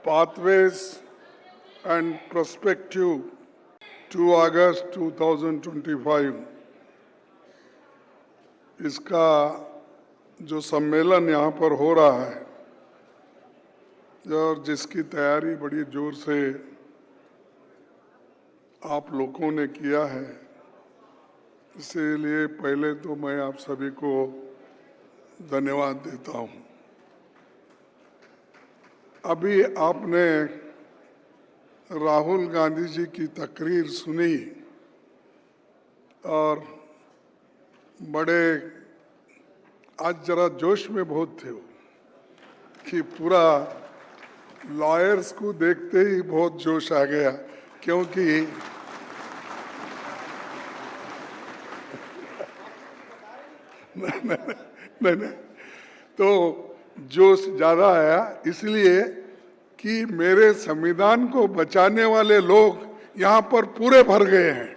pathways and perspective to August 2025 इसका जो सम्मेलन यहाँ पर हो रहा है और जिसकी तैयारी बड़ी जोर से आप लोगों ने किया है, इसीलिए पहले तो मैं आप सभी को धन्यवाद देता हूँ। अभी आपने राहुल गांधी जी की तकरीर सुनी और बड़े आज जरा जोश में बहुत थे वो कि पूरा लॉयर्स को देखते ही बहुत जोश आ गया, क्योंकि नहीं तो जोश ज़्यादा आया इसलिए कि मेरे संविधान को बचाने वाले लोग यहाँ पर पूरे भर गए हैं।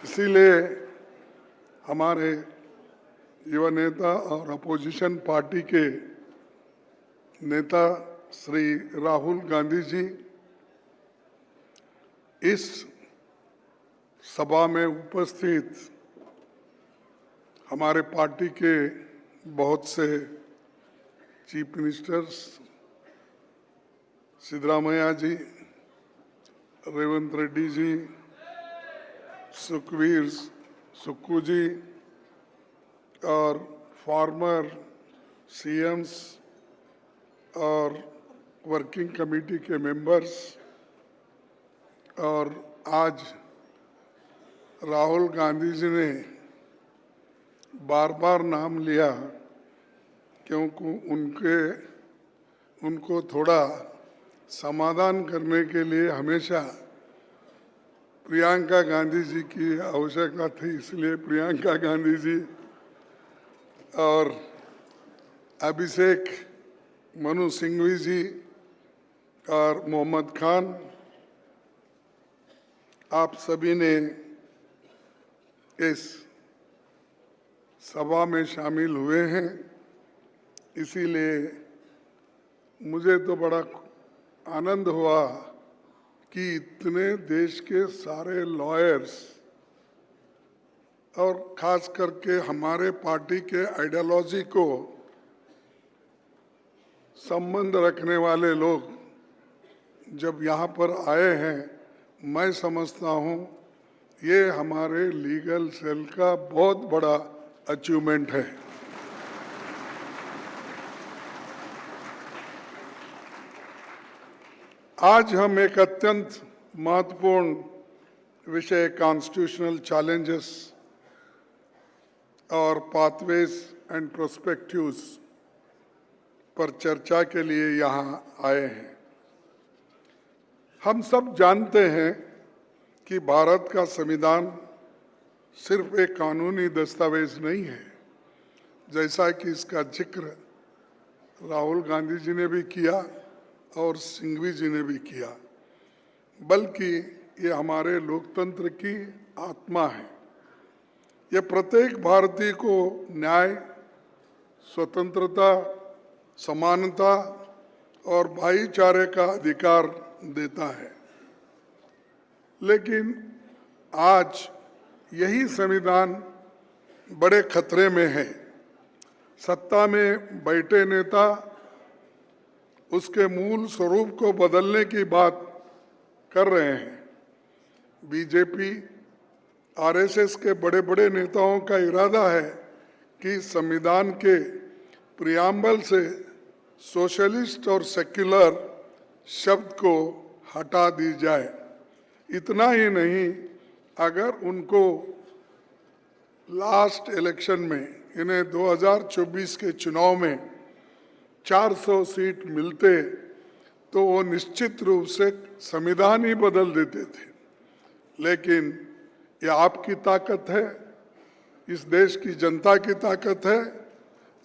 इसीलिए हमारे युवा नेता और अपोजिशन पार्टी के नेता श्री राहुल गांधी जी इस सभा में उपस्थित हमारे पार्टी के बहुत से चीफ मिनिस्टर्स सिद्धरामैया जी, रेवंत रेड्डी जी, सुखवीर सुक्कू जी और फॉर्मर सीएम्स और वर्किंग कमेटी के मेंबर्स, और आज राहुल गांधी जी ने बार बार नाम लिया क्योंकि उनको थोड़ा समाधान करने के लिए हमेशा प्रियंका गांधी जी की आवश्यकता थी, इसलिए प्रियंका गांधी जी और अभिषेक मनु सिंघवी जी और मोहम्मद खान, आप सभी ने इस सभा में शामिल हुए हैं। इसीलिए मुझे तो बड़ा आनंद हुआ कि इतने देश के सारे लॉयर्स और खास करके हमारे पार्टी के आइडियोलॉजी को संबंध रखने वाले लोग जब यहाँ पर आए हैं, मैं समझता हूँ ये हमारे लीगल सेल का बहुत बड़ा अचीवमेंट है। आज हम एक अत्यंत महत्वपूर्ण विषय कॉन्स्टिट्यूशनल चैलेंजेस और पाथवेज एंड प्रोस्पेक्टिव्स पर चर्चा के लिए यहाँ आए हैं। हम सब जानते हैं कि भारत का संविधान सिर्फ एक कानूनी दस्तावेज नहीं है, जैसा कि इसका जिक्र राहुल गांधी जी ने भी किया और सिंघवी जी ने भी किया, बल्कि ये हमारे लोकतंत्र की आत्मा है। ये प्रत्येक भारतीय को न्याय, स्वतंत्रता, समानता और भाईचारे का अधिकार देता है। लेकिन आज यही संविधान बड़े खतरे में है। सत्ता में बैठे नेता उसके मूल स्वरूप को बदलने की बात कर रहे हैं। बीजेपी, आरएसएस के बड़े बड़े नेताओं का इरादा है कि संविधान के प्रियम्बल से सोशलिस्ट और सेक्युलर शब्द को हटा दी जाए। इतना ही नहीं, अगर उनको लास्ट इलेक्शन में इन्हें 2024 के चुनाव में 400 सीट मिलते तो वो निश्चित रूप से संविधान ही बदल देते थे। लेकिन ये आपकी ताकत है, इस देश की जनता की ताकत है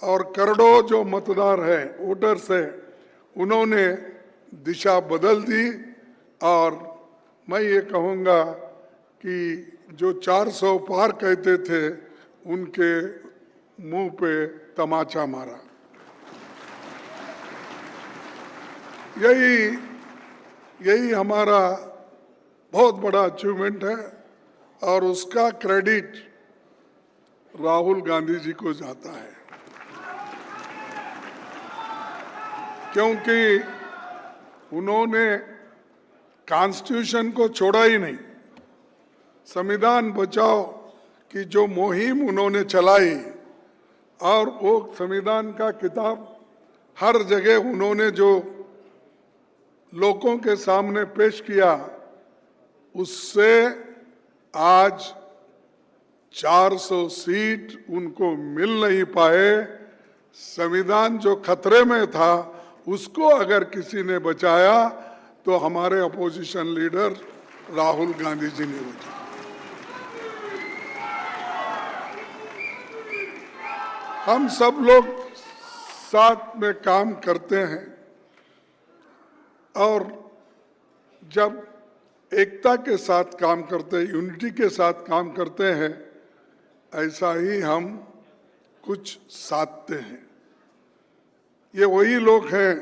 और करोड़ों जो मतदार हैं, वोटर्स हैं, उन्होंने दिशा बदल दी। और मैं ये कहूँगा कि जो 400 पार कहते थे, उनके मुंह पे तमाचा मारा। यही हमारा बहुत बड़ा अचीवमेंट है और उसका क्रेडिट राहुल गांधी जी को जाता है, क्योंकि उन्होंने कॉन्स्टिट्यूशन को छोड़ा ही नहीं। संविधान बचाओ की जो मुहिम उन्होंने चलाई और वो संविधान का किताब हर जगह उन्होंने जो लोगों के सामने पेश किया, उससे आज 400 सीट उनको मिल नहीं पाए। संविधान जो खतरे में था उसको अगर किसी ने बचाया तो हमारे अपोजिशन लीडर राहुल गांधी जी ने बचाया। हम सब लोग साथ में काम करते हैं और जब एकता के साथ काम करते हैं, यूनिटी के साथ काम करते हैं, ऐसा ही हम कुछ साधते हैं। ये वही लोग हैं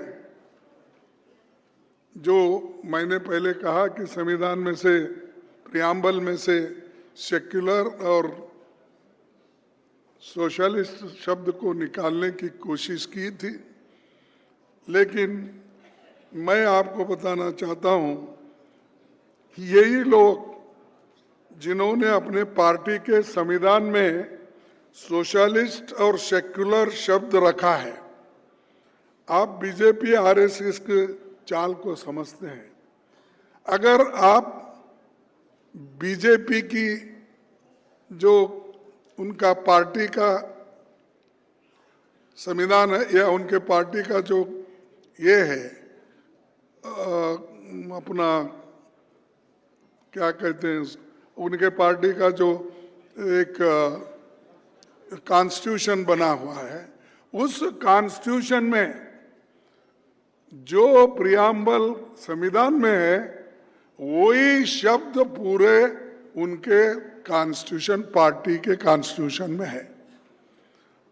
जो मैंने पहले कहा कि संविधान में से, प्रियम्बल में से सेक्युलर और सोशलिस्ट शब्द को निकालने की कोशिश की थी, लेकिन मैं आपको बताना चाहता हूं कि यही लोग जिन्होंने अपने पार्टी के संविधान में सोशलिस्ट और सेक्युलर शब्द रखा है, आप बीजेपी आरएसएस के चाल को समझते हैं। अगर आप बीजेपी की जो उनका पार्टी का संविधान है या उनके पार्टी का जो ये है अपना क्या कहते हैं, उनके पार्टी का जो एक कॉन्स्टिट्यूशन बना हुआ है, उस कॉन्स्टिट्यूशन में जो प्रियम्बल संविधान में है वही शब्द पूरे उनके कॉन्स्टिट्यूशन, पार्टी के कॉन्स्टिट्यूशन में है।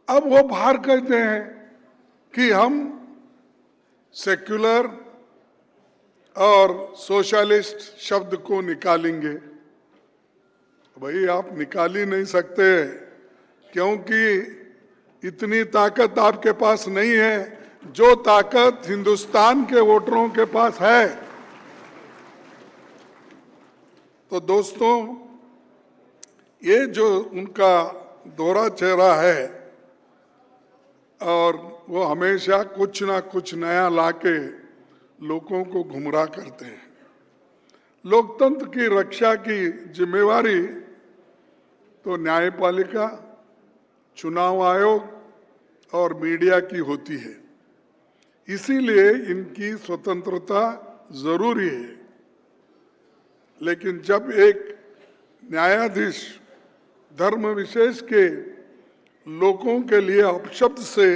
अब वो बाहर कहते हैं कि हम सेक्युलर और सोशलिस्ट शब्द को निकालेंगे। भाई आप निकाल ही नहीं सकते, क्योंकि इतनी ताकत आपके पास नहीं है जो ताकत हिंदुस्तान के वोटरों के पास है। तो दोस्तों, ये जो उनका दोहरा चेहरा है और वो हमेशा कुछ ना कुछ नया लाके लोगों को गुमराह करते हैं। लोकतंत्र की रक्षा की जिम्मेवारी तो न्यायपालिका, चुनाव आयोग और मीडिया की होती है, इसीलिए इनकी स्वतंत्रता जरूरी है। लेकिन जब एक न्यायाधीश धर्म विशेष के लोगों के लिए अपशब्द से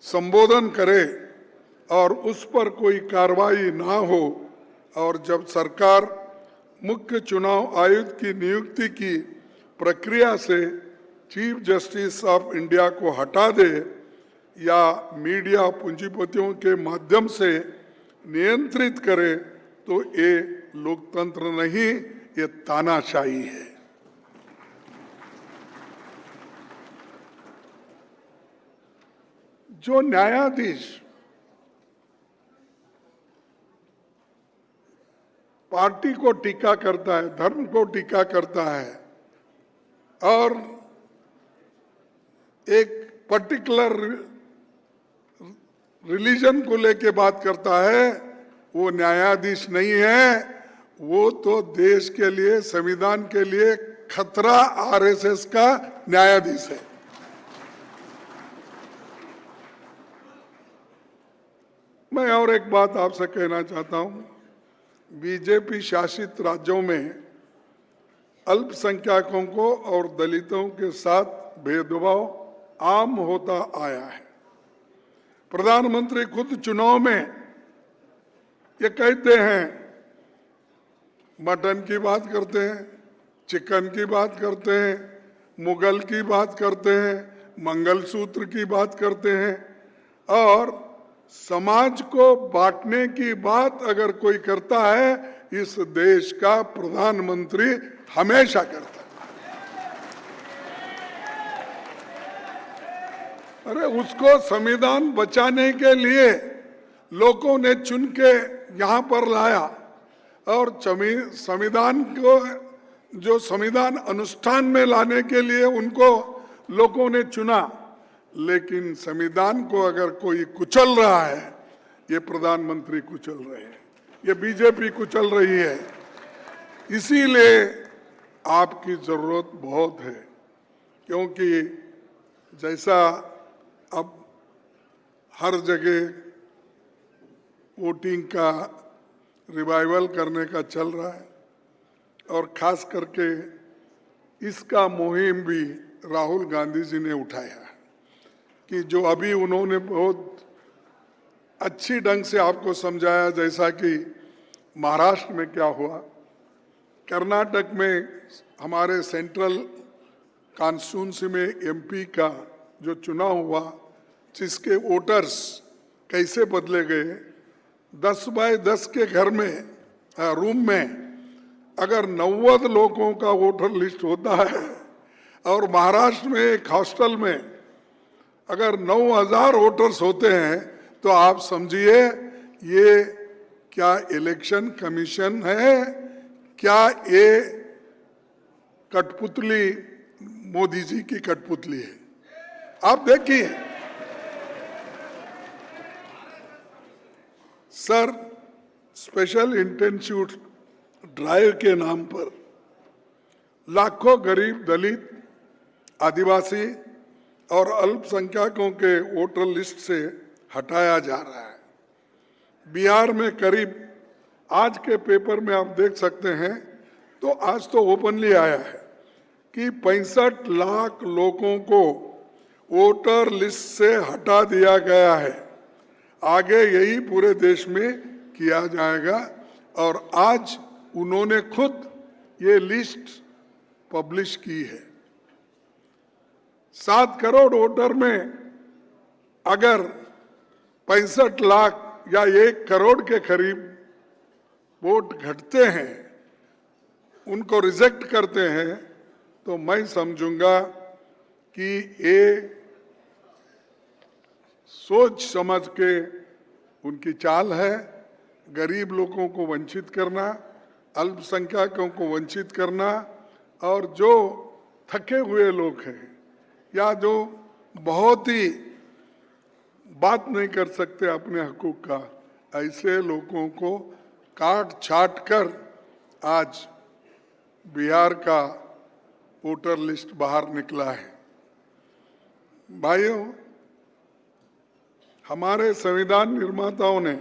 संबोधन करे और उस पर कोई कार्रवाई ना हो, और जब सरकार मुख्य चुनाव आयुक्त की नियुक्ति की प्रक्रिया से चीफ जस्टिस ऑफ इंडिया को हटा दे या मीडिया पूंजीपतियों के माध्यम से नियंत्रित करे, तो ये लोकतंत्र नहीं, ये तानाशाही है। जो न्यायाधीश पार्टी को टीका करता है, धर्म को टीका करता है और एक पर्टिकुलर रिलीजन को लेके बात करता है, वो न्यायाधीश नहीं है, वो तो देश के लिए, संविधान के लिए खतरा आरएसएस का न्यायाधीश है। मैं और एक बात आपसे कहना चाहता हूं, बीजेपी शासित राज्यों में अल्पसंख्यकों को और दलितों के साथ भेदभाव आम होता आया है। प्रधानमंत्री खुद चुनाव में ये कहते हैं, मटन की बात करते हैं, चिकन की बात करते हैं, मुगल की बात करते हैं, मंगलसूत्र की बात करते हैं और समाज को बांटने की बात अगर कोई करता है, इस देश का प्रधानमंत्री हमेशा करता है। अरे उसको संविधान बचाने के लिए लोगों ने चुन के यहाँ पर लाया और संविधान को जो संविधान अनुष्ठान में लाने के लिए उनको लोगों ने चुना, लेकिन संविधान को अगर कोई कुचल रहा है, ये प्रधानमंत्री कुचल रहे हैं, ये बीजेपी कुचल रही है। इसीलिए आपकी जरूरत बहुत है, क्योंकि जैसा अब हर जगह वोटिंग का रिवाइवल करने का चल रहा है और खास करके इसका मुहिम भी राहुल गांधी जी ने उठाया कि जो अभी उन्होंने बहुत अच्छी ढंग से आपको समझाया, जैसा कि महाराष्ट्र में क्या हुआ, कर्नाटक में हमारे सेंट्रल कॉन्स्टिट्यूंसी में एमपी का जो चुनाव हुआ, जिसके वोटर्स कैसे बदले गए। 10 बाय 10 के घर में रूम में अगर 90 लोगों का वोटर लिस्ट होता है और महाराष्ट्र में एक हॉस्टल में अगर 9000 वोटर्स होते हैं, तो आप समझिए ये क्या इलेक्शन कमीशन है, क्या ये कठपुतली मोदी जी की कठपुतली है। आप देखिए सर, स्पेशल इंटेंसिव ड्राइव के नाम पर लाखों गरीब, दलित, आदिवासी और अल्पसंख्यकों के वोटर लिस्ट से हटाया जा रहा है। बिहार में करीब, आज के पेपर में आप देख सकते हैं, तो आज तो ओपनली आया है कि 65 लाख लोगों को वोटर लिस्ट से हटा दिया गया है। आगे यही पूरे देश में किया जाएगा और आज उन्होंने खुद ये लिस्ट पब्लिश की है। 7 करोड़ वोटर में अगर 65 लाख या 1 करोड़ के करीब वोट घटते हैं, उनको रिजेक्ट करते हैं, तो मैं समझूंगा कि ये सोच समझ के उनकी चाल है। गरीब लोगों को वंचित करना, अल्पसंख्यकों को वंचित करना, और जो थके हुए लोग हैं या जो बहुत ही बात नहीं कर सकते अपने हकूक का, ऐसे लोगों को काट छाट कर आज बिहार का वोटर लिस्ट बाहर निकला है। भाइयों, हमारे संविधान निर्माताओं ने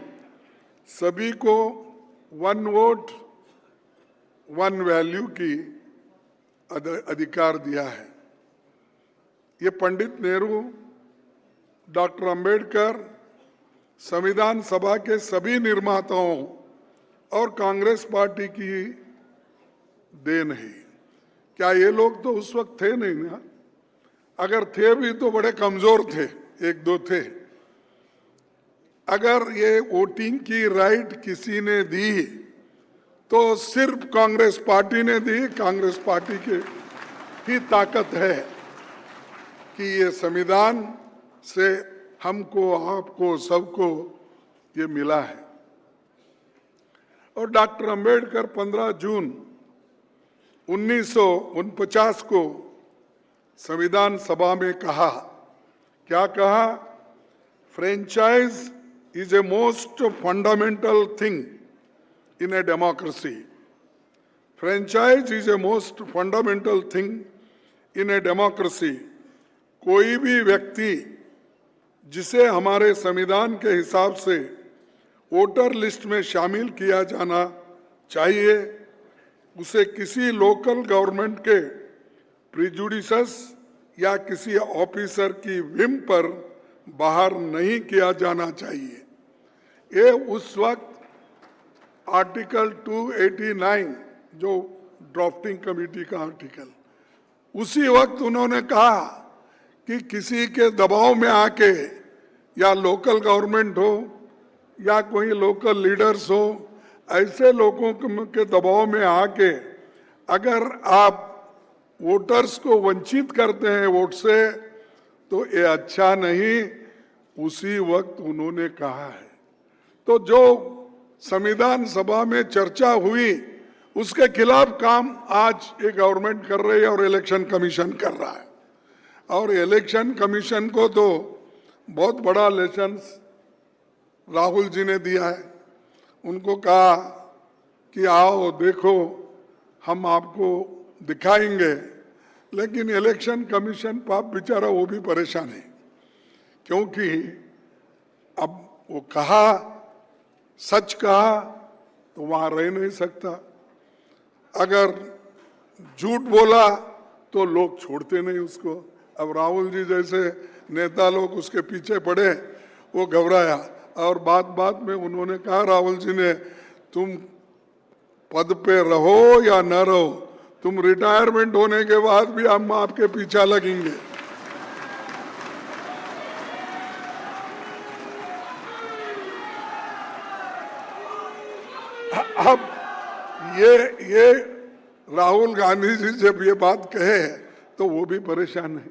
सभी को 1 वोट 1 वैल्यू की अधिकार दिया है। ये पंडित नेहरू, डॉक्टर अंबेडकर, संविधान सभा के सभी निर्माताओं और कांग्रेस पार्टी की देन है। क्या ये लोग तो उस वक्त थे नहीं ना? अगर थे भी तो बड़े कमजोर थे, 1-2 थे। अगर ये वोटिंग की राइट किसी ने दी तो सिर्फ कांग्रेस पार्टी ने दी। कांग्रेस पार्टी की ही ताकत है कि ये संविधान से हमको, आपको, सबको ये मिला है। और डॉक्टर अंबेडकर 15 जून 1949 को संविधान सभा में कहा, क्या कहा? Franchise is a most fundamental thing in a democracy. Franchise is a most fundamental thing in a democracy. कोई भी व्यक्ति जिसे हमारे संविधान के हिसाब से वोटर लिस्ट में शामिल किया जाना चाहिए, उसे किसी लोकल गवर्नमेंट के प्रिजुडिसेस या किसी ऑफिसर की विम पर बाहर नहीं किया जाना चाहिए। ये उस वक्त आर्टिकल 289 जो ड्राफ्टिंग कमेटी का आर्टिकल, उसी वक्त उन्होंने कहा कि किसी के दबाव में आके, या लोकल गवर्नमेंट हो या कोई लोकल लीडर्स हो, ऐसे लोगों के दबाव में आके अगर आप वोटर्स को वंचित करते हैं वोट से, तो ये अच्छा नहीं, उसी वक्त उन्होंने कहा है। तो जो संविधान सभा में चर्चा हुई उसके खिलाफ काम आज ये गवर्नमेंट कर रही है और इलेक्शन कमीशन कर रहा है। और इलेक्शन कमीशन को तो बहुत बड़ा लेसन राहुल जी ने दिया है। उनको कहा कि आओ देखो हम आपको दिखाएंगे, लेकिन इलेक्शन कमीशन पाप बेचारा वो भी परेशान है, क्योंकि अब वो कहा, सच कहा तो वहां रह नहीं सकता, अगर झूठ बोला तो लोग छोड़ते नहीं उसको। अब राहुल जी जैसे नेता लोग उसके पीछे पड़े, वो घबराया और बात बात में उन्होंने कहा, राहुल जी ने, तुम पद पे रहो या न रहो, तुम रिटायरमेंट होने के बाद भी हम आपके पीछे लगेंगे। अब ये राहुल गांधी जी जब ये बात कहे तो वो भी परेशान है।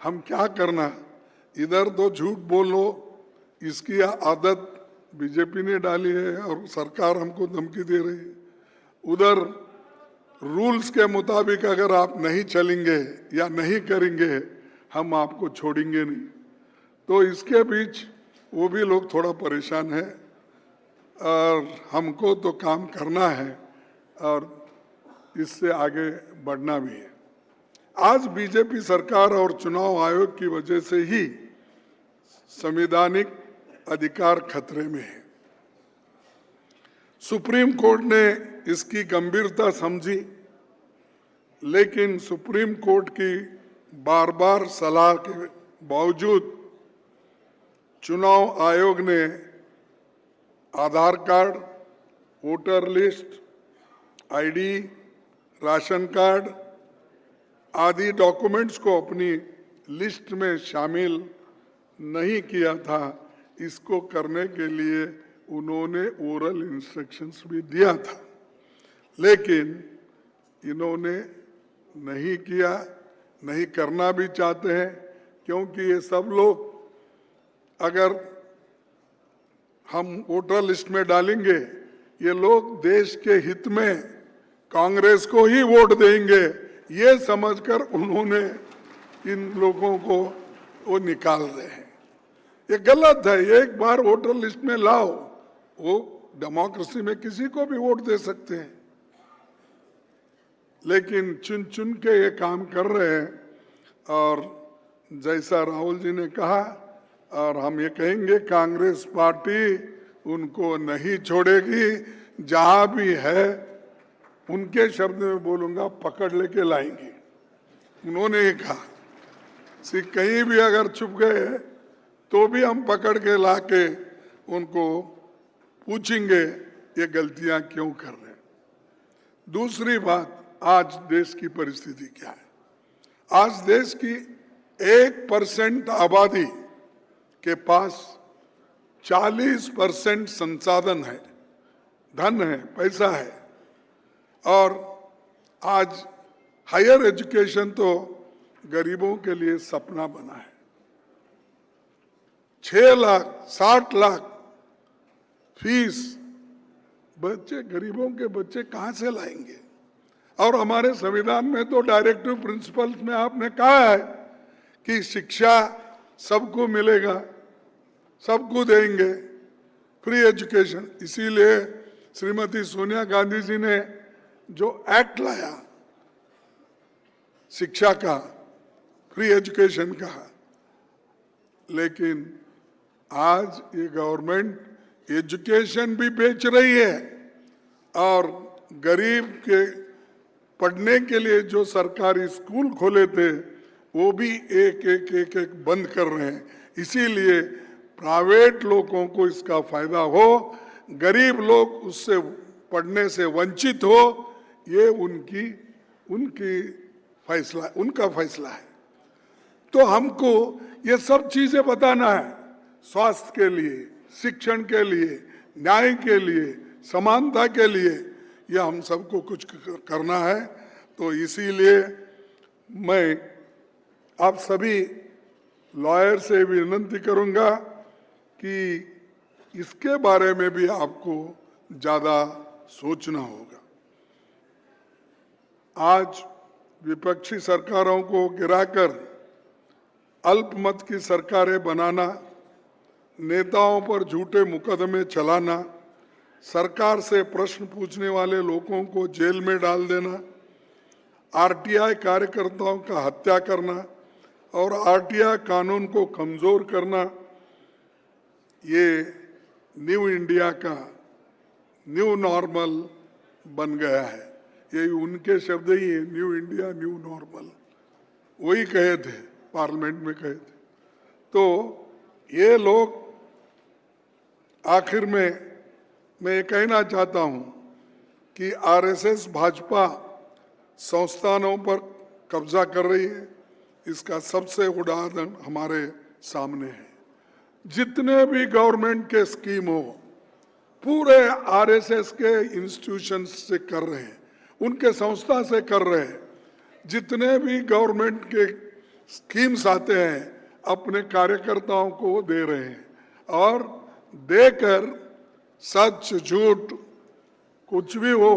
हम क्या करना, इधर तो झूठ बोलो, इसकी आदत बीजेपी ने डाली है और सरकार हमको धमकी दे रही है, उधर रूल्स के मुताबिक अगर आप नहीं चलेंगे या नहीं करेंगे हम आपको छोड़ेंगे नहीं। तो इसके बीच वो भी लोग थोड़ा परेशान है और हमको तो काम करना है और इससे आगे बढ़ना भी है। आज बीजेपी सरकार और चुनाव आयोग की वजह से ही संवैधानिक अधिकार खतरे में है। सुप्रीम कोर्ट ने इसकी गंभीरता समझी, लेकिन सुप्रीम कोर्ट की बार बार सलाह के बावजूद चुनाव आयोग ने Aadhaar card, voter list, ID, ration card आदि डॉक्यूमेंट्स को अपनी लिस्ट में शामिल नहीं किया था। इसको करने के लिए उन्होंने ओरल इंस्ट्रक्शंस भी दिया था, लेकिन इन्होंने नहीं किया, नहीं करना भी चाहते हैं, क्योंकि ये सब लोग अगर हम वोटर लिस्ट में डालेंगे, ये लोग देश के हित में कांग्रेस को ही वोट देंगे, ये समझकर उन्होंने इन लोगों को वो निकाल रहे हैं। ये गलत है। एक बार वोटर लिस्ट में लाओ, वो डेमोक्रेसी में किसी को भी वोट दे सकते हैं, लेकिन चुन चुन के ये काम कर रहे हैं। और जैसा राहुल जी ने कहा, और हम ये कहेंगे, कांग्रेस पार्टी उनको नहीं छोड़ेगी। जहां भी है, उनके शब्द में बोलूंगा, पकड़ लेके लाएंगे। उन्होंने ये कहा कि कहीं भी अगर छुप गए तो भी हम पकड़ के लाके उनको पूछेंगे ये गलतियां क्यों कर रहे हैं। दूसरी बात, आज देश की परिस्थिति क्या है। आज देश की 1% आबादी के पास 40% संसाधन है, धन है, पैसा है, और आज हायर एजुकेशन तो गरीबों के लिए सपना बना है। 6 लाख 60 लाख फीस बच्चे, गरीबों के बच्चे कहां से लाएंगे। और हमारे संविधान में तो डायरेक्टिव प्रिंसिपल्स में आपने कहा है कि शिक्षा सबको मिलेगा, सबको देंगे, फ्री एजुकेशन। इसीलिए श्रीमती सोनिया गांधी जी ने जो एक्ट लाया शिक्षा का, फ्री एजुकेशन का, लेकिन आज ये गवर्नमेंट एजुकेशन भी बेच रही है और गरीब के पढ़ने के लिए जो सरकारी स्कूल खोले थे वो भी एक एक बंद कर रहे हैं। इसीलिए प्राइवेट लोगों को इसका फायदा हो, गरीब लोग उससे पढ़ने से वंचित हो, ये उनका फैसला है। तो हमको ये सब चीजें बताना है, स्वास्थ्य के लिए, शिक्षण के लिए, न्याय के लिए, समानता के लिए, ये हम सबको कुछ करना है। तो इसीलिए मैं आप सभी लॉयर से विनती करूंगा कि इसके बारे में भी आपको ज्यादा सोचना होगा। आज विपक्षी सरकारों को गिराकर अल्पमत की सरकारें बनाना, नेताओं पर झूठे मुकदमे चलाना, सरकार से प्रश्न पूछने वाले लोगों को जेल में डाल देना, आरटीआई कार्यकर्ताओं का हत्या करना और आरटीआई कानून को कमजोर करना, ये न्यू इंडिया का न्यू नॉर्मल बन गया है। ये उनके शब्द ही है, न्यू इंडिया न्यू नॉर्मल, वही कहे थे, पार्लियामेंट में कहे थे। तो ये लोग, आखिर में मैं ये कहना चाहता हूं कि आरएसएस भाजपा संस्थानों पर कब्जा कर रही है, इसका सबसे उदाहरण हमारे सामने है। जितने भी गवर्नमेंट के स्कीम हो, पूरे आरएसएस के इंस्टीट्यूशन से कर रहे हैं, उनके संस्था से कर रहे हैं। जितने भी गवर्नमेंट के स्कीम्स आते हैं अपने कार्यकर्ताओं को दे रहे हैं, और देकर सच झूठ कुछ भी हो,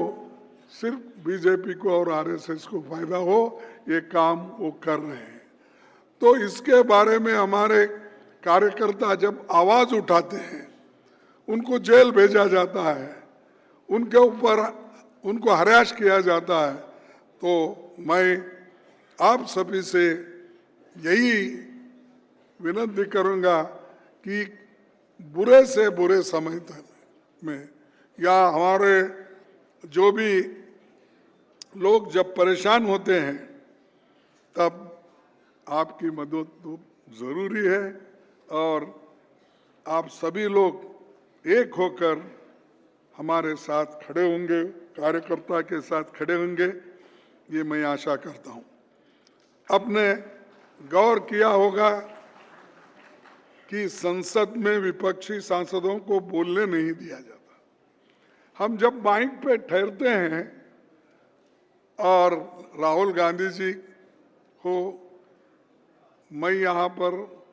सिर्फ बीजेपी को और आरएसएस को फायदा हो, ये काम वो कर रहे हैं। तो इसके बारे में हमारे कार्यकर्ता जब आवाज उठाते हैं, उनको जेल भेजा जाता है, उनके ऊपर उनको हरास किया जाता है। तो मैं आप सभी से यही विनती करूंगा कि बुरे से बुरे समय में या हमारे जो भी लोग जब परेशान होते हैं, तब आपकी मदद तो जरूरी है, और आप सभी लोग एक होकर हमारे साथ खड़े होंगे, कार्यकर्ता के साथ खड़े होंगे, ये मैं आशा करता हूं। आपने गौर किया होगा कि संसद में विपक्षी सांसदों को बोलने नहीं दिया जाता। हम जब माइक पे ठहरते हैं और राहुल गांधी जी हो, मैं यहाँ पर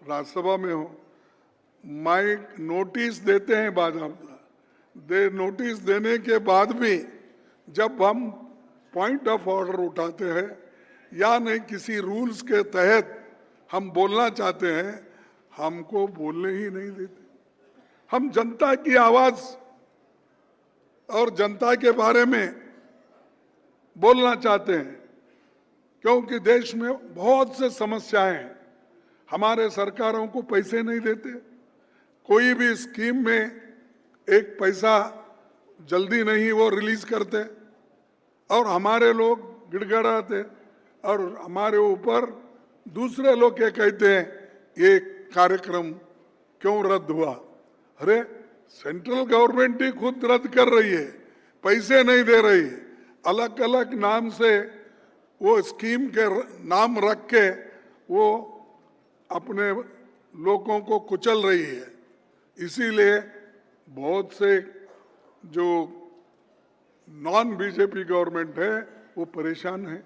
राज्यसभा में हूँ, माइक नोटिस देते हैं बाकायदा, नोटिस देने के बाद भी जब हम पॉइंट ऑफ ऑर्डर उठाते हैं या नहीं किसी रूल्स के तहत हम बोलना चाहते हैं, हमको बोलने ही नहीं देते। हम जनता की आवाज और जनता के बारे में बोलना चाहते हैं, क्योंकि देश में बहुत से समस्याएं हैं। हमारे सरकारों को पैसे नहीं देते, कोई भी स्कीम में एक पैसा जल्दी नहीं वो रिलीज करते, और हमारे लोग गिड़गिड़ाते, और हमारे ऊपर दूसरे लोग क्या कहते हैं, ये कार्यक्रम क्यों रद्द हुआ। अरे सेंट्रल गवर्नमेंट ही खुद रद्द कर रही है, पैसे नहीं दे रही, अलग अलग नाम से वो स्कीम के नाम रख के वो अपने लोगों को कुचल रही है। इसीलिए बहुत से जो नॉन बीजेपी गवर्नमेंट है वो परेशान है,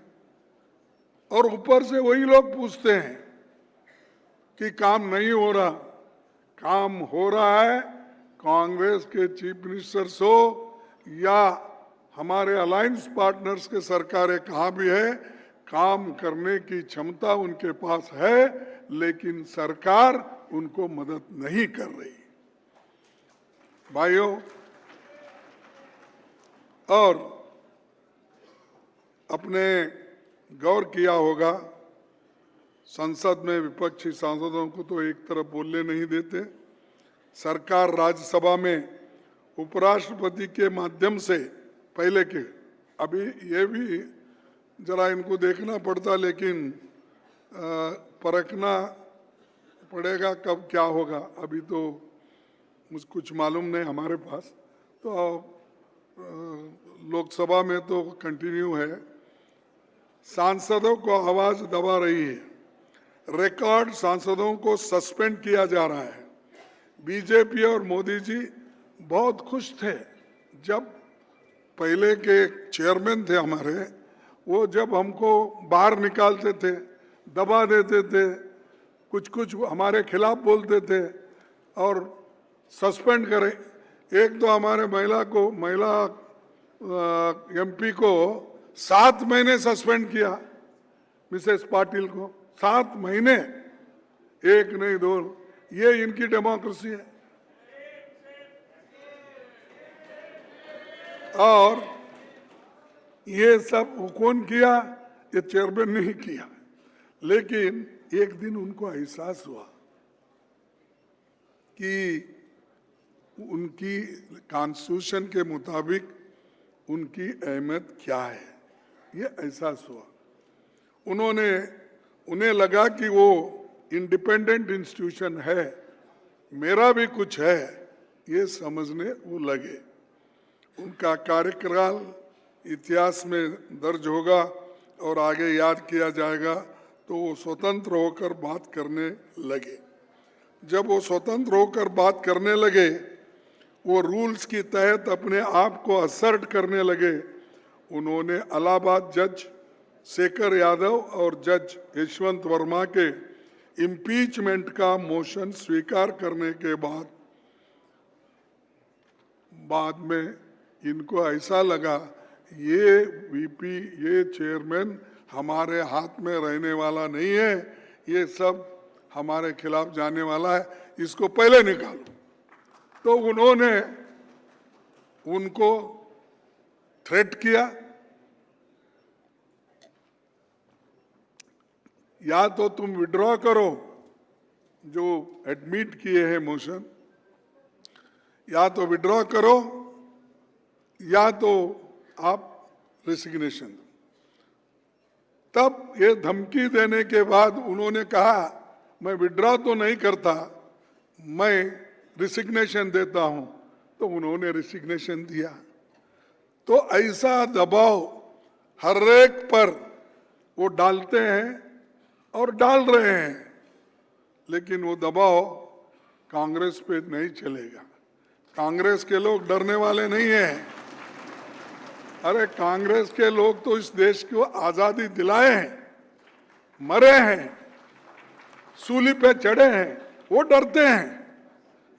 और ऊपर से वही लोग पूछते हैं कि काम नहीं हो रहा। काम हो रहा है, कांग्रेस के चीफ मिनिस्टर्स हो या हमारे अलायंस पार्टनर्स के सरकारें कहाँ भी है, काम करने की क्षमता उनके पास है, लेकिन सरकार उनको मदद नहीं कर रही। भाइयों, और अपने गौर किया होगा, संसद में विपक्षी सांसदों को तो एक तरफ बोलने नहीं देते। सरकार राज्यसभा में उपराष्ट्रपति के माध्यम से, पहले के, अभी ये भी जरा इनको देखना पड़ता, लेकिन परखना पड़ेगा कब क्या होगा, अभी तो मुझे कुछ मालूम नहीं हमारे पास। तो लोकसभा में तो कंटिन्यू है, सांसदों को आवाज दबा रही है। रिकॉर्ड सांसदों को सस्पेंड किया जा रहा है। बीजेपी और मोदी जी बहुत खुश थे जब पहले के चेयरमैन थे हमारे, वो जब हमको बाहर निकालते थे, दबा देते थे, कुछ कुछ हमारे खिलाफ बोलते थे और सस्पेंड करें। एक तो हमारे महिला एमपी को 7 महीने सस्पेंड किया, मिसेस पाटिल को 7 महीने, एक नहीं दो। ये इनकी डेमोक्रेसी है। और ये सब कौन किया? ये चेयरमैन ने ही किया। लेकिन एक दिन उनको एहसास हुआ कि उनकी कॉन्स्टिट्यूशन के मुताबिक उनकी अहमियत क्या है, ये एहसास हुआ। उन्हें लगा कि वो इंडिपेंडेंट इंस्टीट्यूशन है, मेरा भी कुछ है, ये समझने वो लगे। उनका कार्यकाल इतिहास में दर्ज होगा और आगे याद किया जाएगा। तो वो स्वतंत्र होकर बात करने लगे। जब वो स्वतंत्र होकर बात करने लगे, वो रूल्स की तहत अपने आप को असर्ट करने लगे। उन्होंने इलाहाबाद जज शेखर यादव और जज यशवंत वर्मा के इम्पीचमेंट का मोशन स्वीकार करने के बाद में इनको ऐसा लगा ये वीपी, ये चेयरमैन हमारे हाथ में रहने वाला नहीं है, ये सब हमारे खिलाफ जाने वाला है, इसको पहले निकालो। तो उन्होंने उनको थ्रेट किया, या तो तुम विड्रॉ करो जो एडमिट किए हैं मोशन, या तो विड्रॉ करो या तो आप रेसिग्नेशन दो। तब ये धमकी देने के बाद उन्होंने कहा मैं विड्रॉ तो नहीं करता, मैं रिसिग्नेशन देता हूं। तो उन्होंने रिसिग्नेशन दिया। तो ऐसा दबाव हर एक पर वो डालते हैं और डाल रहे हैं, लेकिन वो दबाव कांग्रेस पे नहीं चलेगा। कांग्रेस के लोग डरने वाले नहीं हैं। अरे कांग्रेस के लोग तो इस देश को आजादी दिलाए हैं, मरे हैं, सूली पे चढ़े हैं, वो डरते हैं।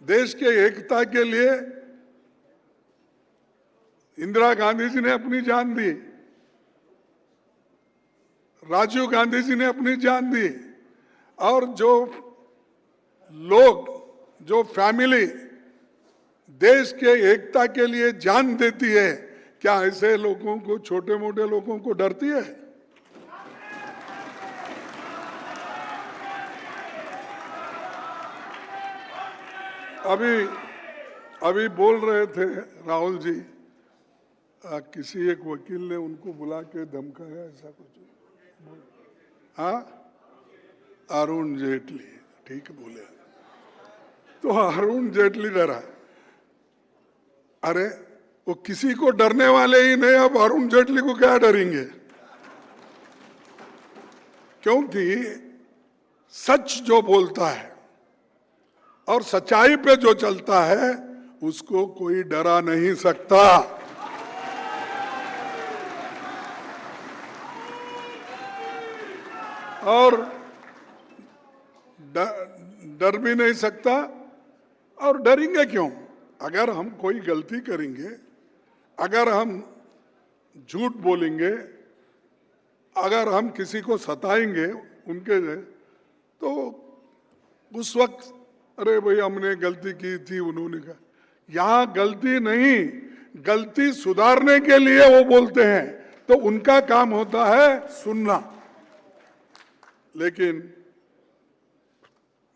देश के एकता के लिए इंदिरा गांधी जी ने अपनी जान दी, राजीव गांधी जी ने अपनी जान दी, और जो लोग, जो फैमिली देश के एकता के लिए जान देती है, क्या ऐसे लोगों को, छोटे मोटे लोगों को डरती है? अभी बोल रहे थे राहुल जी, किसी एक वकील ने उनको बुला के धमकाया, ऐसा कुछ। हाँ, अरुण जेटली, ठीक बोले। तो अरुण जेटली डरा। अरे वो किसी को डरने वाले ही नहीं, अब अरुण जेटली को क्या डरेंगे? क्योंकि सच जो बोलता है और सच्चाई पे जो चलता है उसको कोई डरा नहीं सकता। और डर भी नहीं सकता। और डरेंगे क्यों? अगर हम कोई गलती करेंगे, अगर हम झूठ बोलेंगे, अगर हम किसी को सताएंगे उनके, तो उस वक्त अरे भाई हमने गलती की थी, उन्होंने कहा। यहां गलती नहीं, गलती सुधारने के लिए वो बोलते हैं, तो उनका काम होता है सुनना। लेकिन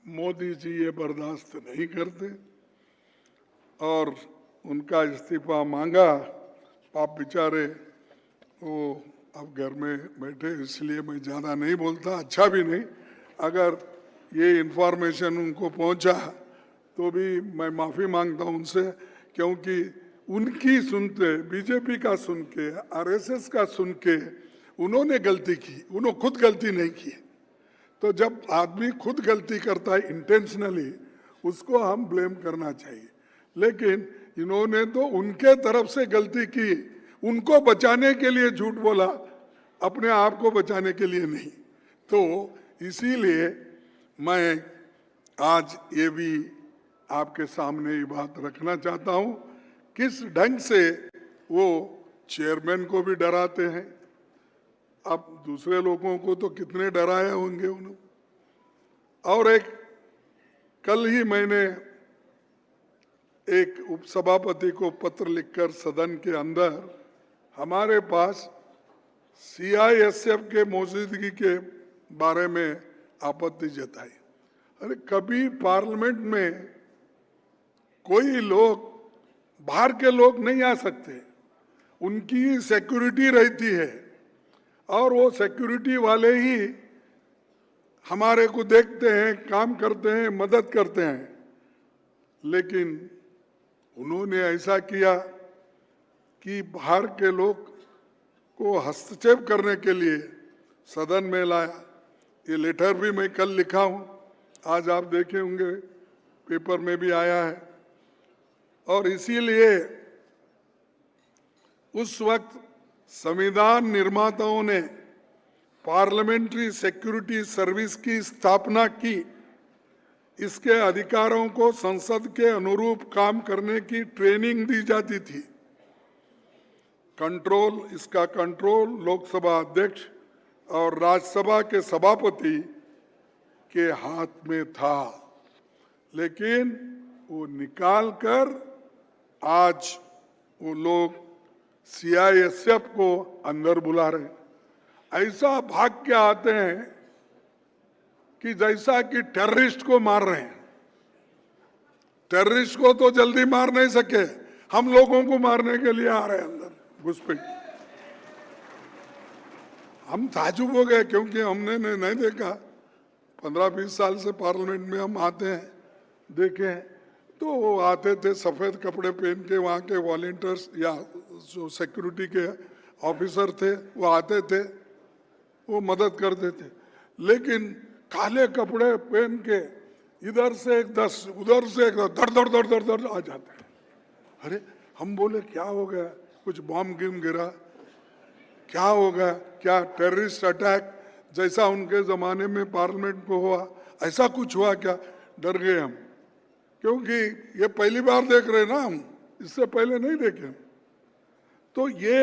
मोदी जी ये बर्दाश्त नहीं करते और उनका इस्तीफा मांगा। आप बेचारे वो अब घर में बैठे, इसलिए मैं ज़्यादा नहीं बोलता, अच्छा भी नहीं। अगर ये इन्फॉर्मेशन उनको पहुंचा तो भी मैं माफ़ी मांगता हूं उनसे, क्योंकि उनकी सुनते, बीजेपी का सुन के, आरएसएस का सुन के उन्होंने गलती की, उन्होंने खुद गलती नहीं की। तो जब आदमी खुद गलती करता है इंटेंशनली, उसको हम ब्लेम करना चाहिए। लेकिन इन्होंने तो उनके तरफ से गलती की, उनको बचाने के लिए झूठ बोला, अपने आप को बचाने के लिए नहीं। तो इसीलिए मैं आज ये भी आपके सामने ये बात रखना चाहता हूं, किस ढंग से वो चेयरमैन को भी डराते हैं। अब दूसरे लोगों को तो कितने डराए होंगे उन्होंने। और एक कल ही मैंने एक उपसभापति को पत्र लिखकर सदन के अंदर हमारे पास सीआईएसएफ के मौजूदगी के बारे में आपत्ति जताई। अरे कभी पार्लियामेंट में कोई लोग, बाहर के लोग नहीं आ सकते, उनकी सिक्योरिटी रहती है और वो सिक्योरिटी वाले ही हमारे को देखते हैं, काम करते हैं, मदद करते हैं। लेकिन उन्होंने ऐसा किया कि बाहर के लोग को हस्तक्षेप करने के लिए सदन में लाया। ये लेटर भी मैं कल लिखा हूं, आज आप देखे होंगे, पेपर में भी आया है। और इसीलिए उस वक्त संविधान निर्माताओं ने पार्लियामेंट्री सिक्योरिटी सर्विस की स्थापना की। इसके अधिकारों को संसद के अनुरूप काम करने की ट्रेनिंग दी जाती थी। इसका कंट्रोल लोकसभा अध्यक्ष और राज्यसभा के सभापति के हाथ में था। लेकिन वो निकाल कर आज वो लोग सीआईएसएफ को अंदर बुला रहे हैं। ऐसा भाग के आते हैं कि जैसा कि टेररिस्ट को मार रहे हैं। टेररिस्ट को तो जल्दी मार नहीं सके, हम लोगों को मारने के लिए आ रहे हैं अंदर घुसपैठ। हम ताजुब हो गए, क्योंकि हमने नहीं देखा। 15-20 साल से पार्लियामेंट में हम आते हैं, देखे हैं। तो वो आते थे सफेद कपड़े पहन के, वहाँ के वॉलंटियर्स या जो सिक्योरिटी के ऑफिसर थे वो आते थे, वो मदद करते थे। लेकिन काले कपड़े पहन के इधर से एक 10, उधर से एक दर दर दर दर दर आ जाते हैं। अरे हम बोले क्या हो गया, कुछ बॉम्ब गिरा, क्या होगा, क्या टेररिस्ट अटैक जैसा उनके जमाने में पार्लियामेंट को हुआ, ऐसा कुछ हुआ क्या? डर गए हम, क्योंकि ये पहली बार देख रहे ना हम, इससे पहले नहीं देखे। तो ये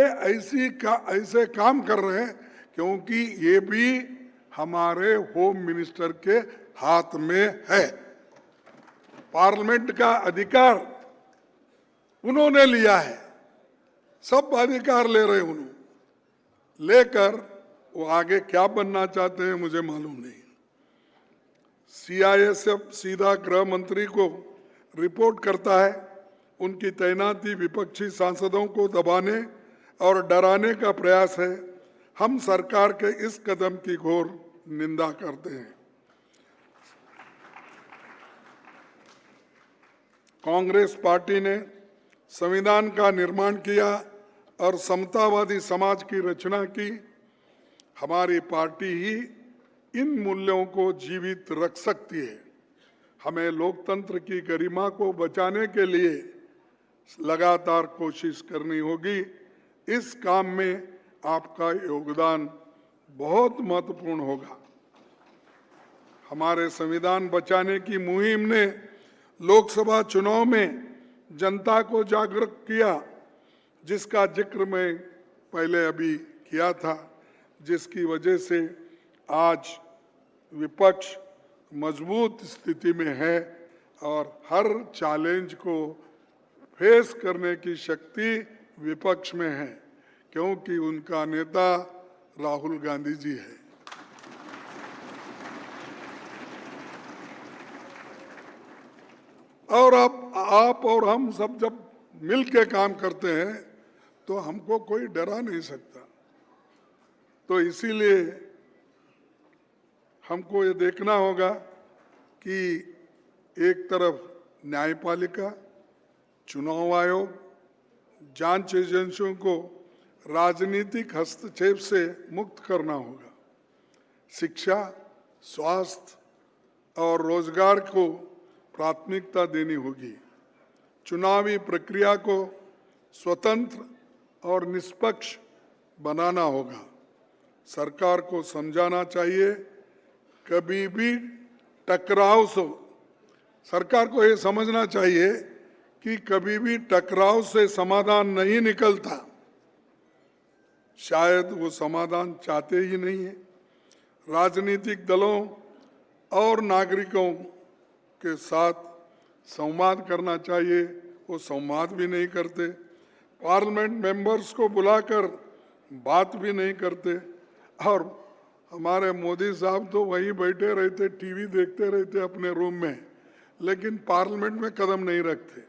ऐसे काम कर रहे हैं क्योंकि ये भी हमारे होम मिनिस्टर के हाथ में है। पार्लियामेंट का अधिकार उन्होंने लिया है, सब अधिकार ले रहे हैं उन्होंने। लेकर वो आगे क्या बनना चाहते हैं मुझे मालूम नहीं। सीआईएसएफ सीधा गृह मंत्री को रिपोर्ट करता है। उनकी तैनाती विपक्षी सांसदों को दबाने और डराने का प्रयास है। हम सरकार के इस कदम की घोर निंदा करते हैं। कांग्रेस पार्टी ने संविधान का निर्माण किया और समतावादी समाज की रचना की। हमारी पार्टी ही इन मूल्यों को जीवित रख सकती है। हमें लोकतंत्र की गरिमा को बचाने के लिए लगातार कोशिश करनी होगी। इस काम में आपका योगदान बहुत महत्वपूर्ण होगा। हमारे संविधान बचाने की मुहिम ने लोकसभा चुनाव में जनता को जागरूक किया, जिसका जिक्र मैं पहले अभी किया था, जिसकी वजह से आज विपक्ष मजबूत स्थिति में है और हर चैलेंज को फेस करने की शक्ति विपक्ष में है, क्योंकि उनका नेता राहुल गांधी जी है। और अब आप और हम सब जब मिल के काम करते हैं तो हमको कोई डरा नहीं सकता। तो इसीलिए हमको ये देखना होगा कि एक तरफ न्यायपालिका, चुनाव आयोग, जांच एजेंसियों को राजनीतिक हस्तक्षेप से मुक्त करना होगा। शिक्षा, स्वास्थ्य और रोजगार को प्राथमिकता देनी होगी। चुनावी प्रक्रिया को स्वतंत्र और निष्पक्ष बनाना होगा। सरकार को समझाना चाहिए कभी भी टकराव से, सरकार को ये समझना चाहिए कि कभी भी टकराव से समाधान नहीं निकलता। शायद वो समाधान चाहते ही नहीं है। राजनीतिक दलों और नागरिकों के साथ संवाद करना चाहिए, वो संवाद भी नहीं करते। पार्लियामेंट मेंबर्स को बुलाकर बात भी नहीं करते। और हमारे मोदी साहब तो वहीं बैठे रहते, टीवी देखते रहते अपने रूम में, लेकिन पार्लियामेंट में कदम नहीं रखते।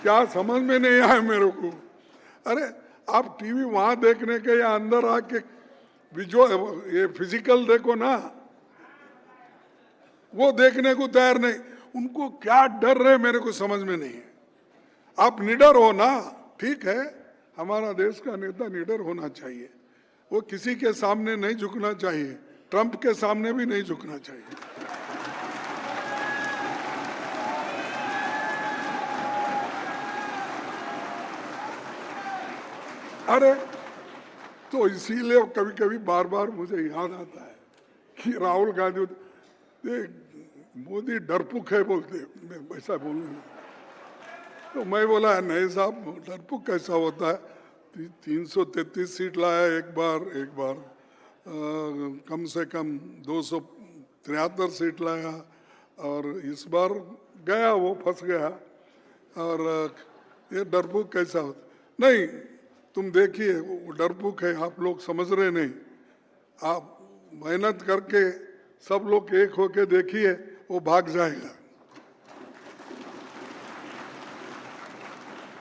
क्या समझ में नहीं आया मेरे को। अरे आप टीवी वहां देखने के या अंदर आके ये फिजिकल देखो ना, वो देखने को तैयार नहीं। उनको क्या डर रहे मेरे को समझ में नहीं है। आप निडर हो ना, ठीक है, हमारा देश का नेता निडर होना चाहिए, वो किसी के सामने नहीं झुकना चाहिए, ट्रंप के सामने भी नहीं झुकना चाहिए। अरे तो इसीलिए कभी कभी बार बार मुझे याद आता है कि राहुल गांधी मोदी डरपुक है बोलते, वैसा बोलने में तो मैं बोला नहीं साहब, डरपुक कैसा होता है। 333 सीट लाया एक बार कम से कम 273 सीट लाया, और इस बार गया वो फंस गया। और ये डरपुक कैसा होता, नहीं तुम देखिए वो डरपुक है, आप लोग समझ रहे नहीं। आप मेहनत करके सब लोग एक होके देखिए, वो भाग जाएगा।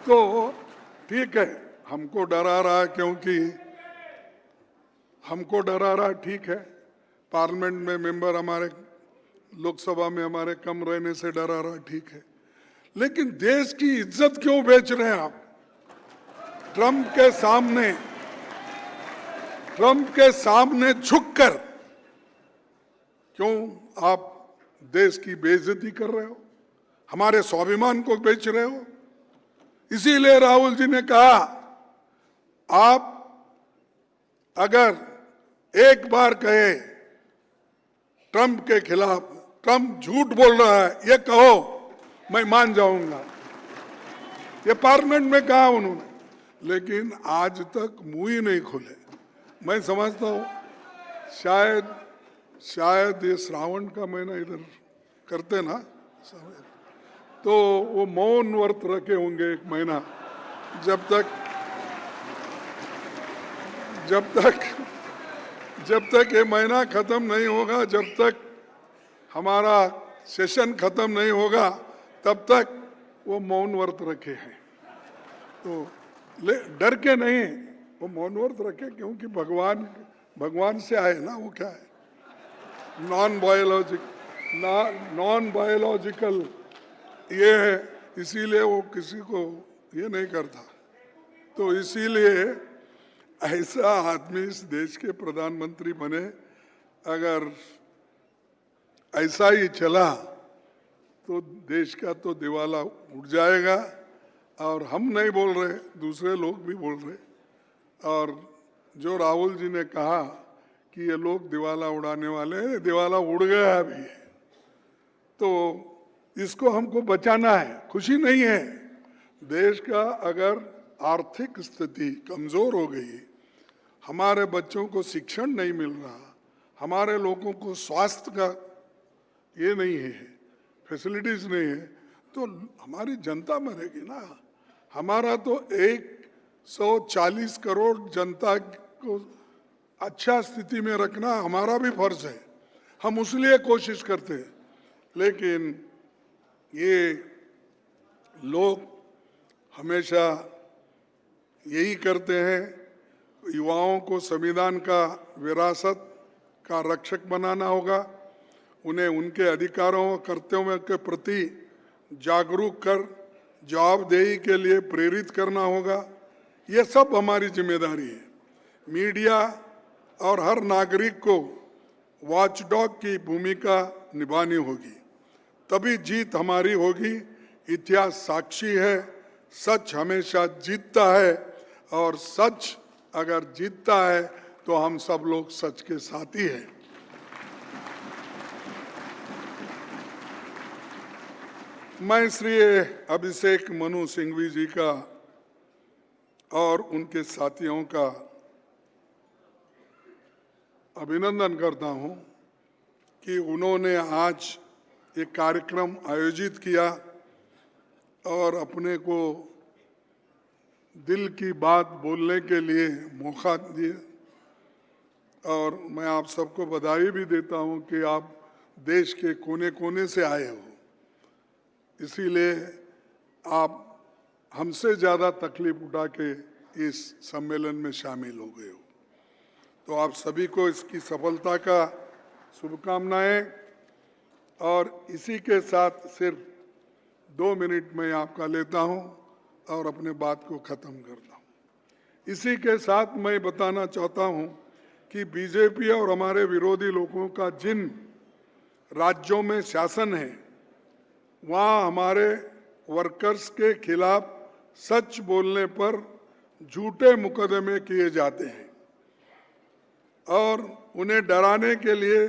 तो ठीक है, हमको डरा रहा है, क्योंकि हमको डरा रहा है, ठीक है। पार्लियामेंट में मेंबर हमारे, लोकसभा में हमारे कम रहने से डरा रहा है, ठीक है। लेकिन देश की इज्जत क्यों बेच रहे हैं आप? ट्रंप के सामने झुककर क्यों आप देश की बेइज्जती कर रहे हो? हमारे स्वाभिमान को बेच रहे हो। इसीलिए राहुल जी ने कहा, आप अगर एक बार कहे ट्रंप के खिलाफ, ट्रंप झूठ बोल रहा है ये कहो, मैं मान जाऊंगा। ये पार्लियामेंट में कहा उन्होंने, लेकिन आज तक मुंह ही नहीं खोले। मैं समझता हूँ शायद ये श्रावण का महीना इधर करते ना, तो वो मौन व्रत रखे होंगे एक महीना, जब तक ये महीना खत्म नहीं होगा, जब तक हमारा सेशन खत्म नहीं होगा, तब तक वो मौन व्रत रखे हैं। तो डर के नहीं, वो मौन व्रत रखे, क्योंकि भगवान से आए ना, वो क्या है, नॉन बायोलॉजिकल ये है, इसीलिए वो किसी को ये नहीं करता। तो इसीलिए ऐसा आदमी इस देश के प्रधानमंत्री बने। अगर ऐसा ही चला तो देश का तो दिवाला उठ जाएगा। और हम नहीं बोल रहे, दूसरे लोग भी बोल रहे। और जो राहुल जी ने कहा कि ये लोग दिवाला उड़ाने वाले हैं, दिवाला उड़ गया अभी। तो इसको हमको बचाना है। खुशी नहीं है, देश का अगर आर्थिक स्थिति कमजोर हो गई, हमारे बच्चों को शिक्षण नहीं मिल रहा, हमारे लोगों को स्वास्थ्य का ये नहीं है, फैसिलिटीज नहीं है, तो हमारी जनता मरेगी ना। हमारा तो 140 करोड़ जनता को अच्छा स्थिति में रखना हमारा भी फर्ज है, हम उसलिए कोशिश करते हैं। लेकिन ये लोग हमेशा यही करते हैं, युवाओं को संविधान का विरासत का रक्षक बनाना होगा, उन्हें उनके अधिकारों और कर्तव्यों के प्रति जागरूक कर जवाबदेही के लिए प्रेरित करना होगा। ये सब हमारी जिम्मेदारी है। मीडिया और हर नागरिक को वॉचडॉग की भूमिका निभानी होगी, तभी जीत हमारी होगी। इतिहास साक्षी है, सच हमेशा जीतता है, और सच अगर जीतता है तो हम सब लोग सच के साथी हैं। मैं श्री अभिषेक मनु सिंघवी जी का और उनके साथियों का अभिनंदन करता हूं कि उन्होंने आज एक कार्यक्रम आयोजित किया और अपने को दिल की बात बोलने के लिए मौका दिया। और मैं आप सबको बधाई भी देता हूं कि आप देश के कोने कोने से आए हो, इसीलिए आप हमसे ज़्यादा तकलीफ उठा के इस सम्मेलन में शामिल हो गए हो। तो आप सभी को इसकी सफलता का शुभकामनाएं। और इसी के साथ सिर्फ 2 मिनट में आपका लेता हूं और अपने बात को ख़त्म करता हूं। इसी के साथ मैं बताना चाहता हूं कि बीजेपी और हमारे विरोधी लोगों का जिन राज्यों में शासन है, वहाँ हमारे वर्कर्स के खिलाफ सच बोलने पर झूठे मुकदमे किए जाते हैं और उन्हें डराने के लिए,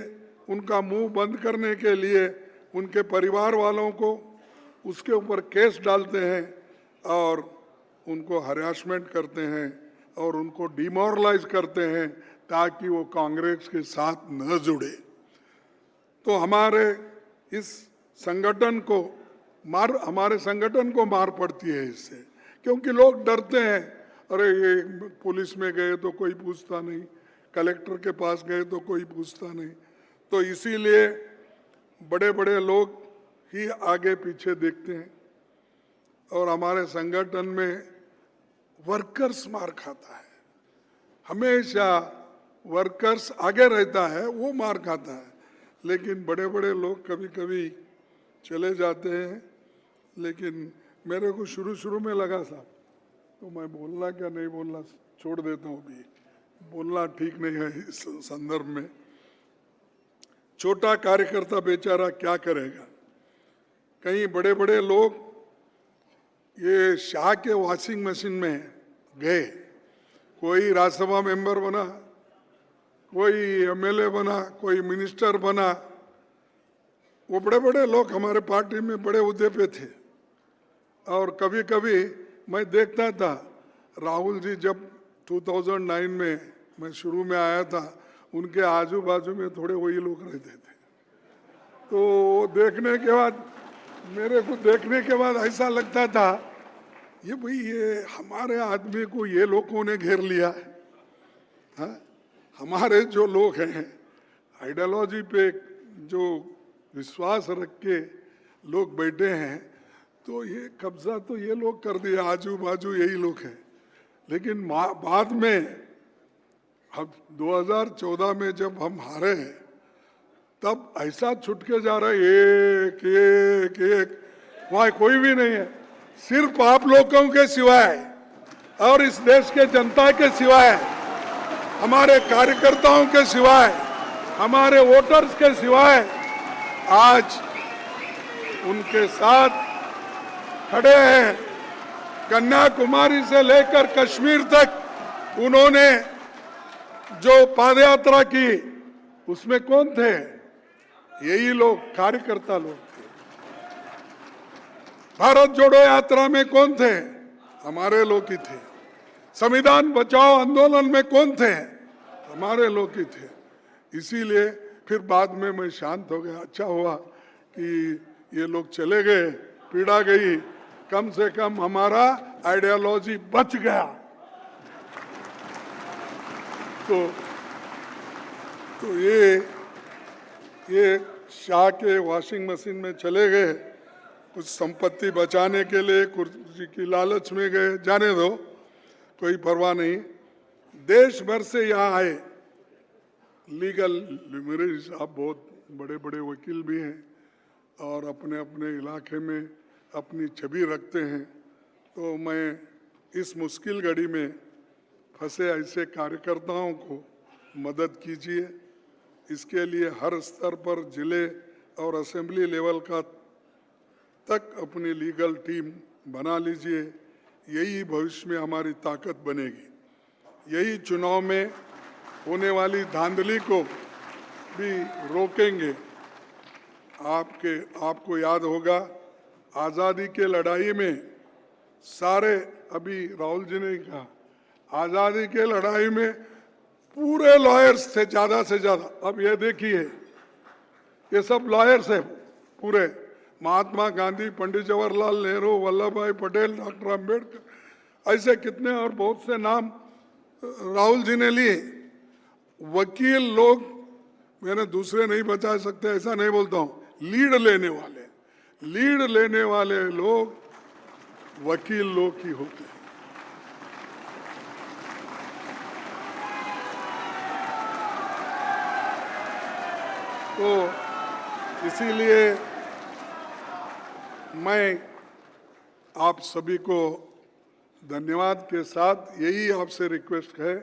उनका मुंह बंद करने के लिए उनके परिवार वालों को उसके ऊपर केस डालते हैं और उनको हरासमेंट करते हैं और उनको डिमोरलाइज करते हैं ताकि वो कांग्रेस के साथ न जुड़े। तो हमारे संगठन को मार पड़ती है इससे, क्योंकि लोग डरते हैं, अरे ये पुलिस में गए तो कोई पूछता नहीं, कलेक्टर के पास गए तो कोई पूछता नहीं। तो इसीलिए बड़े बड़े लोग ही आगे पीछे देखते हैं और हमारे संगठन में वर्कर्स मार खाता है। हमेशा वर्कर्स आगे रहता है, वो मार खाता है, लेकिन बड़े बड़े लोग कभी कभी चले जाते हैं। लेकिन मेरे को शुरू में लगा साहब, तो मैं बोलना क्या नहीं बोलना छोड़ देता हूँ, भी बोलना ठीक नहीं है इस संदर्भ में। छोटा कार्यकर्ता बेचारा क्या करेगा। कहीं बड़े बड़े लोग ये शाह के वॉशिंग मशीन में गए, कोई राज्यसभा मेंबर बना, कोई एमएलए बना, कोई मिनिस्टर बना। वो बड़े बड़े लोग हमारे पार्टी में बड़े उहदे पे थे और कभी कभी मैं देखता था, राहुल जी जब 2009 में मैं शुरू में आया था, उनके आजू बाजू में थोड़े वही लोग रहते थे। तो देखने के बाद मेरे को देखने के बाद ऐसा लगता था, ये भाई ये हमारे आदमी को ये लोगों ने घेर लिया है। हाँ? हमारे जो लोग हैं, आइडियोलॉजी पे जो विश्वास रख के लोग बैठे हैं, तो ये कब्जा तो ये लोग कर दिया, आजू बाजू यही लोग हैं। लेकिन बाद में अब 2014 में जब हम हारे, तब ऐसा छुट के जा रहा है, एक एक एक, वहाँ कोई भी नहीं है, सिर्फ आप लोगों के सिवाय और इस देश के जनता के सिवाय, हमारे कार्यकर्ताओं के सिवाय, हमारे वोटर्स के सिवाय आज उनके साथ खड़े हैं। कन्याकुमारी से लेकर कश्मीर तक उन्होंने जो पदयात्रा की, उसमें कौन थे? यही लोग, कार्यकर्ता लोग थे। भारत जोड़ो यात्रा में कौन थे? हमारे लोग ही थे। संविधान बचाओ आंदोलन में कौन थे? हमारे लोग ही थे। इसीलिए फिर बाद में मैं शांत हो गया। अच्छा हुआ कि ये लोग चले गए, पीड़ा गई, कम से कम हमारा आइडियोलॉजी बच गया। तो ये शाह के वॉशिंग मशीन में चले गए, कुछ संपत्ति बचाने के लिए, कुर्सी की लालच में गए, जाने दो, कोई परवाह नहीं। देश भर से यहाँ आए लीगल लुमिनरीज, आप बहुत बड़े बड़े वकील भी हैं और अपने अपने इलाके में अपनी छवि रखते हैं। तो मैं इस मुश्किल घड़ी में फंसे ऐसे कार्यकर्ताओं को मदद कीजिए। इसके लिए हर स्तर पर जिले और असेंबली लेवल का तक अपनी लीगल टीम बना लीजिए। यही भविष्य में हमारी ताकत बनेगी। यही चुनाव में होने वाली धांधली को भी रोकेंगे। आपको याद होगा, आज़ादी के लड़ाई में सारे, अभी राहुल जी ने कहा, आज़ादी के लड़ाई में पूरे लॉयर्स थे ज़्यादा से ज़्यादा। अब ये देखिए, ये सब लॉयर्स है पूरे। महात्मा गांधी, पंडित जवाहरलाल नेहरू, वल्लभ भाई पटेल, डॉक्टर अम्बेडकर, ऐसे कितने और बहुत से नाम राहुल जी ने लिए। वकील लोग मैंने दूसरे नहीं बचा सकते ऐसा नहीं बोलता हूँ, लीड लेने वाले लोग वकील लोग ही होते हैं। तो इसीलिए मैं आप सभी को धन्यवाद के साथ यही आपसे रिक्वेस्ट है,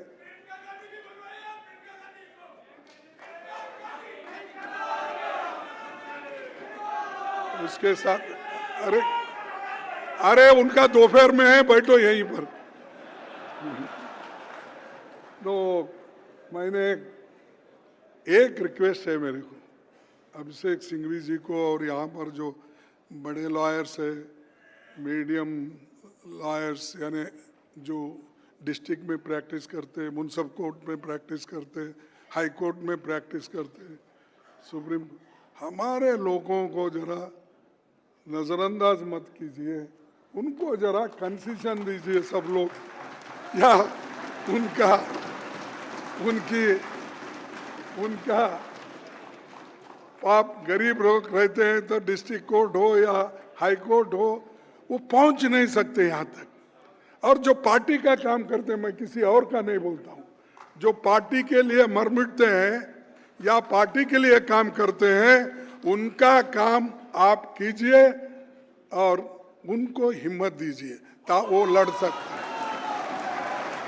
उसके साथ अरे उनका दोपहर में है, बैठो यहीं पर। तो मैंने एक रिक्वेस्ट है मेरे को, अभिषेक सिंघवी जी को, और यहाँ पर जो बड़े लॉयर्स है, मीडियम लॉयर्स, यानी जो डिस्ट्रिक्ट में प्रैक्टिस करते हैं, मुंसिपल कोर्ट में प्रैक्टिस करते हैं, हाई कोर्ट में प्रैक्टिस करते हैं, सुप्रीम, हमारे लोगों को जरा नज़रअंदाज मत कीजिए, उनको जरा कंसेशन दीजिए सब लोग, या उनका आप गरीब लोग रहते हैं तो डिस्ट्रिक्ट कोर्ट हो या हाई कोर्ट हो, वो पहुंच नहीं सकते यहाँ तक। और जो पार्टी का काम करते हैं, मैं किसी और का नहीं बोलता हूँ, जो पार्टी के लिए मर मिटते हैं या पार्टी के लिए काम करते हैं, उनका काम आप कीजिए और उनको हिम्मत दीजिए ता वो लड़ सकता है।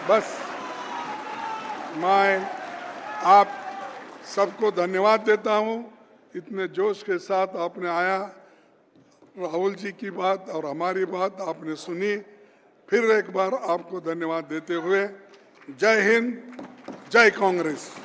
बस मैं आप सबको धन्यवाद देता हूँ, इतने जोश के साथ आपने आया, राहुल जी की बात और हमारी बात आपने सुनी। फिर एक बार आपको धन्यवाद देते हुए जय हिंद, जय कांग्रेस।